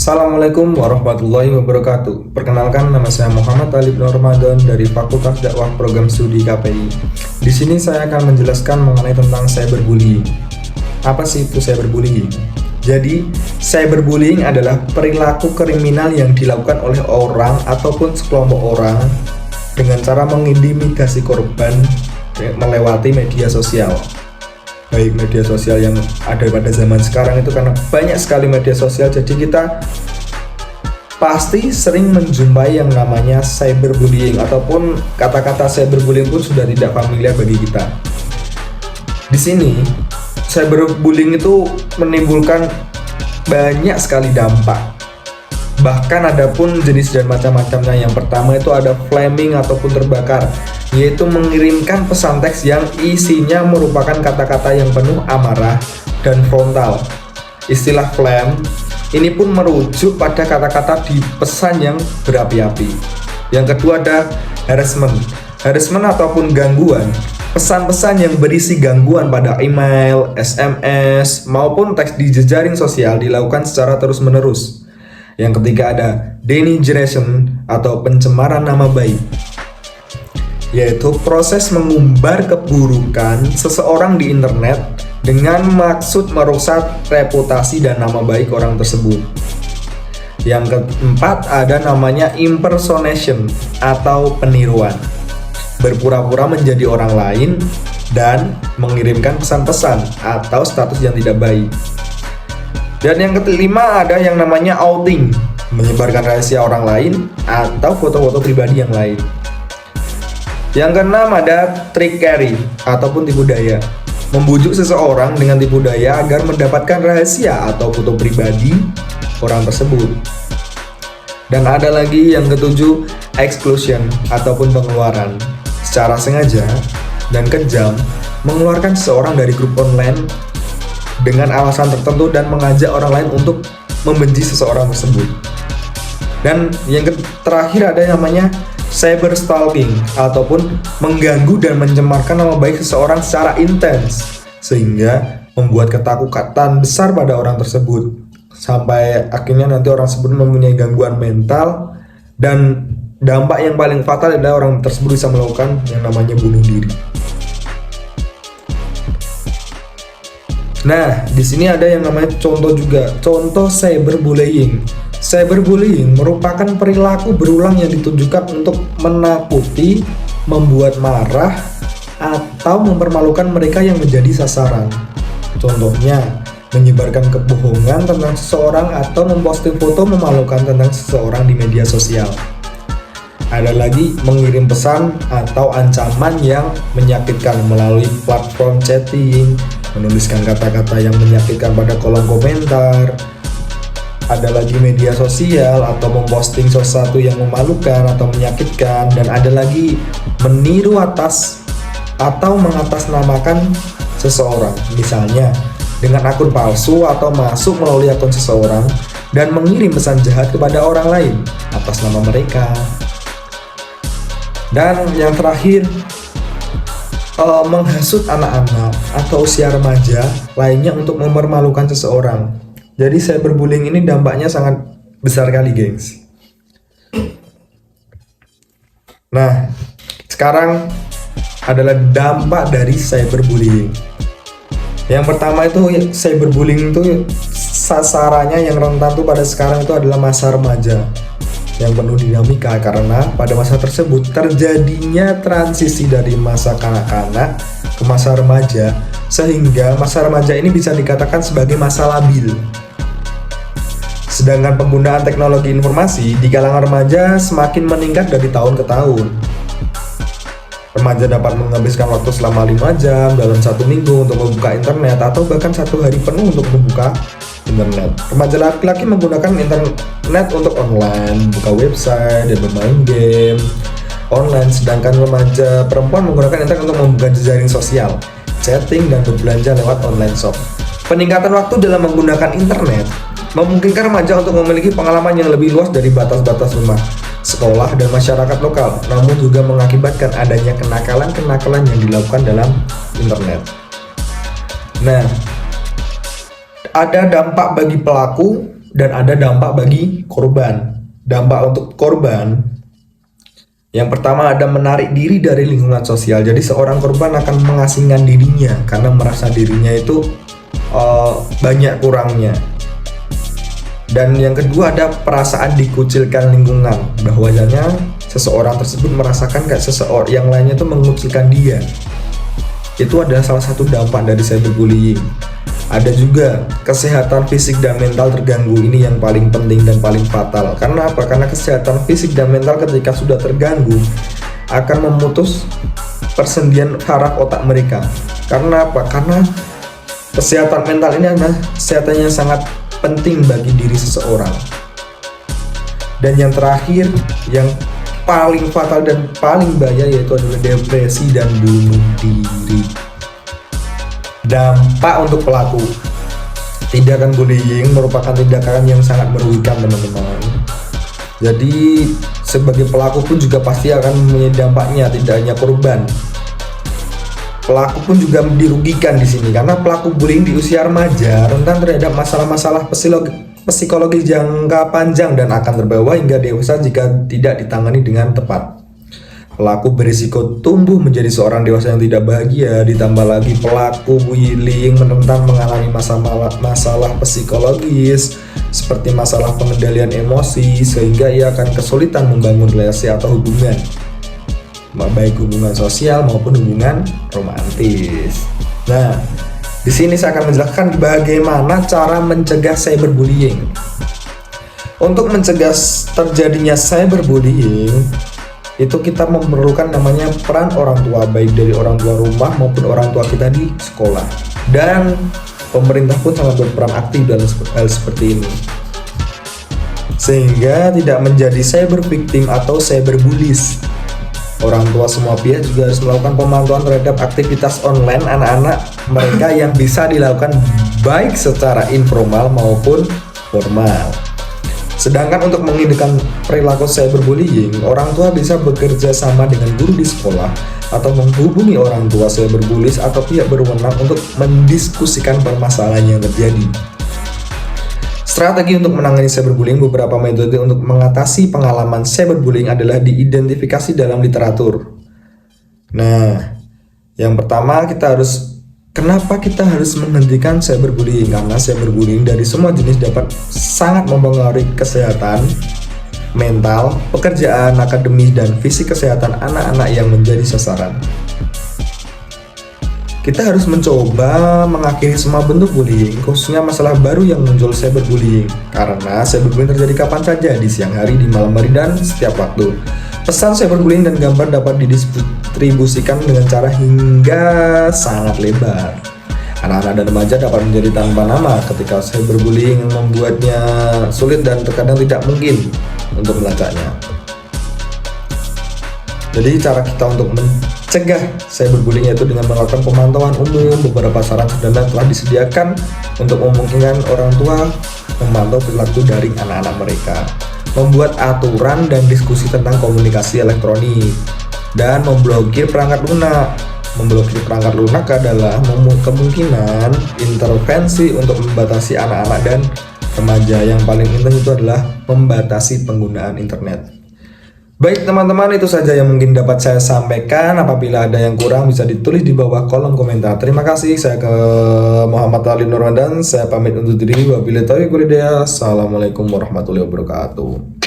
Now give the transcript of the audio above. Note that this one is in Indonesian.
Assalamualaikum warahmatullahi wabarakatuh. Perkenalkan, nama saya Muhammad Alif Nur Ramadan dari Fakultas Dakwah Program Studi KPI. Di sini saya akan menjelaskan mengenai tentang cyberbullying. Apa sih itu cyberbullying? Jadi, cyberbullying adalah perilaku kriminal yang dilakukan oleh orang ataupun sekelompok orang dengan cara mengintimidasi korban melewati media sosial. Baik media sosial yang ada pada zaman sekarang itu, karena banyak sekali media sosial, jadi kita pasti sering menjumpai yang namanya cyberbullying, ataupun kata-kata cyberbullying pun sudah tidak familiar bagi kita. Di sini cyberbullying itu menimbulkan banyak sekali dampak. Bahkan ada pun jenis dan macam-macamnya. Yang pertama itu ada flaming ataupun terbakar, yaitu mengirimkan pesan teks yang isinya merupakan kata-kata yang penuh amarah dan frontal. Istilah flame ini pun merujuk pada kata-kata di pesan yang berapi-api. Yang kedua ada harassment. Harassment ataupun gangguan, pesan-pesan yang berisi gangguan pada email, SMS, maupun teks di jejaring sosial dilakukan secara terus-menerus. Yang ketiga ada denigration atau pencemaran nama baik, yaitu proses mengumbar keburukan seseorang di internet dengan maksud merusak reputasi dan nama baik orang tersebut. Yang keempat ada namanya impersonation atau peniruan, berpura-pura menjadi orang lain dan mengirimkan pesan-pesan atau status yang tidak baik. Dan yang kelima ada yang namanya outing, menyebarkan rahasia orang lain atau foto-foto pribadi yang lain. Yang keenam ada trickery ataupun tipu daya, membujuk seseorang dengan tipu daya agar mendapatkan rahasia atau foto pribadi orang tersebut. Dan ada lagi yang ketujuh, exclusion ataupun pengeluaran, secara sengaja dan kejam mengeluarkan seseorang dari grup online dengan alasan tertentu dan mengajak orang lain untuk membenci seseorang tersebut. Dan yang terakhir ada yang namanya cyber stalking ataupun mengganggu dan mencemarkan nama baik seseorang secara intens sehingga membuat ketakutan besar pada orang tersebut, sampai akhirnya nanti orang tersebut mempunyai gangguan mental, dan dampak yang paling fatal adalah orang tersebut bisa melakukan yang namanya bunuh diri. Nah, di sini ada yang namanya contoh juga, contoh cyberbullying. Cyberbullying merupakan perilaku berulang yang ditujukan untuk menakuti, membuat marah, atau mempermalukan mereka yang menjadi sasaran. Contohnya, menyebarkan kebohongan tentang seseorang atau memposting foto memalukan tentang seseorang di media sosial. Ada lagi mengirim pesan atau ancaman yang menyakitkan melalui platform chatting, menuliskan kata-kata yang menyakitkan pada kolom komentar. Ada lagi media sosial atau memposting sesuatu yang memalukan atau menyakitkan. Dan ada lagi meniru atas atau mengatasnamakan seseorang, misalnya dengan akun palsu atau masuk melalui akun seseorang dan mengirim pesan jahat kepada orang lain atas nama mereka. Dan yang terakhir, menghasut anak-anak atau usia remaja lainnya untuk mempermalukan seseorang. Jadi cyberbullying ini dampaknya sangat besar kali, gengs. Nah, sekarang adalah dampak dari cyberbullying. Yang pertama itu cyberbullying itu sasarannya yang rentan tuh pada sekarang itu adalah masa remaja yang penuh dinamika, karena pada masa tersebut terjadinya transisi dari masa kanak-kanak ke masa remaja, sehingga masa remaja ini bisa dikatakan sebagai masa labil. Sedangkan penggunaan teknologi informasi di kalangan remaja semakin meningkat dari tahun ke tahun. Remaja dapat menghabiskan waktu selama 5 jam dalam 1 minggu untuk membuka internet, atau bahkan 1 hari penuh untuk membuka internet. Remaja laki-laki menggunakan internet untuk online, buka website, dan bermain game online. Sedangkan remaja perempuan menggunakan internet untuk membuka jejaring sosial, chatting, dan berbelanja lewat online shop. Peningkatan waktu dalam menggunakan internet memungkinkan remaja untuk memiliki pengalaman yang lebih luas dari batas-batas rumah, sekolah, dan masyarakat lokal, namun juga mengakibatkan adanya kenakalan-kenakalan yang dilakukan dalam internet. Nah, ada dampak bagi pelaku dan ada dampak bagi korban. Dampak untuk korban, yang pertama ada menarik diri dari lingkungan sosial. Jadi seorang korban akan mengasingkan dirinya karena merasa dirinya itu banyak kurangnya. Dan yang kedua ada perasaan dikucilkan lingkungan, bahwasanya seseorang tersebut merasakan kayak seseorang yang lainnya itu mengucilkan dia. Itu adalah salah satu dampak dari cyberbullying. Ada juga kesehatan fisik dan mental terganggu. Ini yang paling penting dan paling fatal. Karena apa? Karena kesehatan fisik dan mental ketika sudah terganggu akan memutus persendian saraf otak mereka. Karena apa? Karena kesehatan mental ini adalah kesehatan yang sangat penting bagi diri seseorang. Dan yang terakhir, yang paling fatal dan paling bahaya yaitu adalah depresi dan bunuh diri. Dampak untuk pelaku, tindakan bullying merupakan tindakan yang sangat merugikan, teman-teman. Jadi sebagai pelaku pun juga pasti akan mempunyai dampaknya, tidak hanya korban. Pelaku pun juga dirugikan di sini karena pelaku bullying di usia remaja rentan terhadap masalah-masalah psikologi jangka panjang dan akan terbawa hingga dewasa jika tidak ditangani dengan tepat. Pelaku berisiko tumbuh menjadi seorang dewasa yang tidak bahagia, ditambah lagi pelaku bullying rentan mengalami masalah psikologis seperti masalah pengendalian emosi, sehingga ia akan kesulitan membangun relasi atau hubungan, baik hubungan sosial maupun hubungan romantis. Nah, di sini saya akan menjelaskan bagaimana cara mencegah cyberbullying. Untuk mencegah terjadinya cyberbullying, itu kita memerlukan namanya peran orang tua, baik dari orang tua rumah maupun orang tua kita di sekolah. Dan pemerintah pun sangat berperan aktif dalam hal seperti ini, sehingga tidak menjadi cyber victim atau cyberbullies. Orang tua semua pihak juga harus melakukan pemantauan terhadap aktivitas online anak-anak mereka yang bisa dilakukan baik secara informal maupun formal. Sedangkan untuk menghindari perilaku cyberbullying, orang tua bisa bekerja sama dengan guru di sekolah atau menghubungi orang tua cyberbullies atau pihak berwenang untuk mendiskusikan permasalahan yang terjadi. Strategi untuk menangani cyberbullying, beberapa metode untuk mengatasi pengalaman cyberbullying adalah diidentifikasi dalam literatur. Nah, yang pertama kenapa kita harus menghentikan cyberbullying? Karena cyberbullying dari semua jenis dapat sangat mempengaruhi kesehatan mental, pekerjaan, akademis, dan fisik kesehatan anak-anak yang menjadi sasaran. Kita harus mencoba mengakhiri semua bentuk bullying, khususnya masalah baru yang muncul cyberbullying. Karena cyberbullying terjadi kapan saja, di siang hari, di malam hari, dan setiap waktu. Pesan cyberbullying dan gambar dapat didistribusikan dengan cara hingga sangat lebar. Anak-anak dan remaja dapat menjadi tanpa nama ketika cyberbullying membuatnya sulit dan terkadang tidak mungkin untuk melacaknya. Jadi cara kita untuk mencegah cyberbullying yaitu dengan melakukan pemantauan umum. Beberapa saran sederhana telah disediakan untuk memungkinkan orang tua memantau perilaku daring anak-anak mereka. Membuat aturan dan diskusi tentang komunikasi elektronik, dan memblokir perangkat lunak. Memblokir perangkat lunak adalah kemungkinan intervensi untuk membatasi anak-anak dan remaja. Yang paling penting itu adalah membatasi penggunaan internet. Baik teman-teman, itu saja yang mungkin dapat saya sampaikan. Apabila ada yang kurang bisa ditulis di bawah kolom komentar. Terima kasih. Saya ke Muhammad Ali Nurwandan. Saya pamit undur diri. Wabillahi taufiq wal hidayah. Assalamualaikum warahmatullahi wabarakatuh.